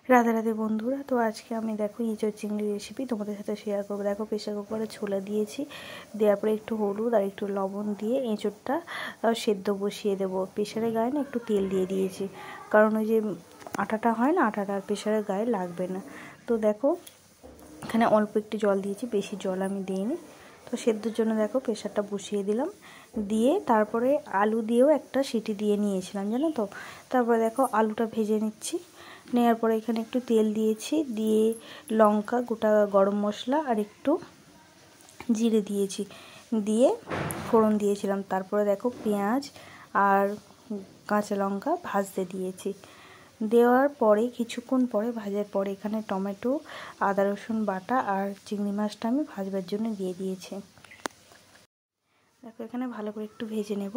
রাধে রাধে বন্ধুরা। তো আজকে আমি দেখো এঁচোড় চিংড়ি রেসিপি তোমাদের সাথে শেয়ার করবো। দেখো প্রেসার কুকারে ছোলা দিয়েছি, দেওয়ার পরে একটু হলুদ আর একটু লবণ দিয়ে এঁচোড়টা সেদ্ধ বসিয়ে দেবো। প্রেসারের গায়ে না একটু তেল দিয়ে দিয়েছি, কারণ ওই যে আটাটা হয় না, আটাটা আর প্রেসারের গায়ে লাগবে না। তো দেখো এখানে অল্প একটু জল দিয়েছি, বেশি জল আমি দিইনি। তো সেদ্ধর জন্য দেখো প্রেসারটা বসিয়ে দিলাম, দিয়ে তারপরে আলু দিয়েও একটা সিটি দিয়ে নিয়েছিলাম জানো তো। তারপরে দেখো আলুটা ভেজে নিচ্ছি, নেওয়ার পরে এখানে একটু তেল দিয়েছি, দিয়ে লঙ্কা, গোটা গরম মশলা আর একটু জিরে দিয়েছি, দিয়ে ফোড়ন দিয়েছিলাম। তারপরে দেখো পেঁয়াজ আর কাঁচা লঙ্কা ভাজতে দিয়েছি। দেওয়ার পরে কিছুক্ষণ পরে ভাজার পরে এখানে টমেটো, আদা রসুন বাটা আর চিংড়ি মাছটা আমি ভাজবার জন্য দিয়ে দিয়েছি। দেখো এখানে ভালো করে একটু ভেজে নেব।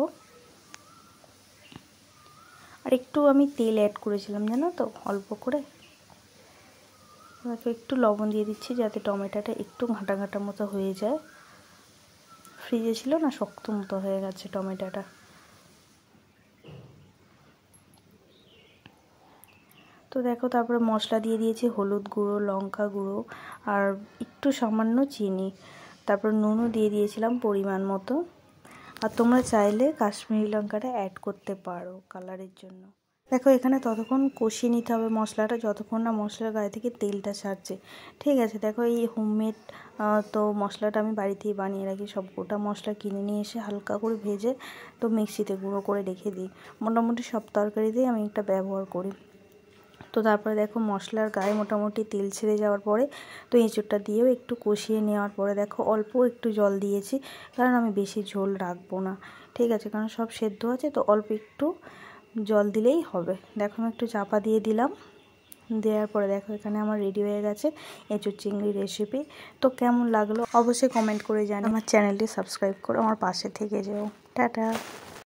আর একটু আমি তেল অ্যাড করেছিলাম জানো তো, অল্প করে। দেখো একটু লবণ দিয়ে দিচ্ছি যাতে টমেটোটা একটু ঘাঁটা ঘাঁটা মতো হয়ে যায়। ফ্রিজে ছিল না, শক্ত মতো হয়ে গেছে টমেটোটা। তো দেখো তারপরে মশলা দিয়ে দিয়েছি, হলুদ গুঁড়ো, লঙ্কা গুঁড়ো আর একটু সামান্য চিনি। তারপর নুনও দিয়ে দিয়েছিলাম পরিমাণ মতো। আর তোমরা চাইলে কাশ্মীরি লঙ্কাটা অ্যাড করতে পারো কালারের জন্য। দেখো এখানে ততক্ষণ কষিয়ে নিতে হবে মশলাটা, যতক্ষণ না মশলার গায়ে থেকে তেলটা ছাড়ছে। ঠিক আছে, দেখো এই হোমমেড তো মশলাটা আমি বাড়িতেই বানিয়ে রাখি। সব গোটা মশলা কিনে নিয়ে এসে হালকা করে ভেজে তো মিক্সিতে গুঁড়ো করে রেখে দিই। মোটামুটি সব তরকারিতেই আমি এটা ব্যবহার করি। তো তারপরে দেখো মশলার গায়ে মোটামুটি তেল ছেড়ে যাওয়ার পরে তো এঁচোড়টা দিয়েও একটু কষিয়ে নেওয়ার পরে দেখো অল্প একটু জল দিয়েছি, কারণ আমি বেশি ঝোল রাখবো না। ঠিক আছে, কারণ সব সেদ্ধ আছে, তো অল্প একটু জল দিলেই হবে। দেখো আমি একটু চাপা দিয়ে দিলাম, দেওয়ার পরে দেখো এখানে আমার রেডি হয়ে গেছে এঁচোড় চিংড়ি রেসিপি। তো কেমন লাগলো অবশ্যই কমেন্ট করে জানাও। আমার চ্যানেলটি সাবস্ক্রাইব করে আমার পাশে থেকে যেও। টাটা।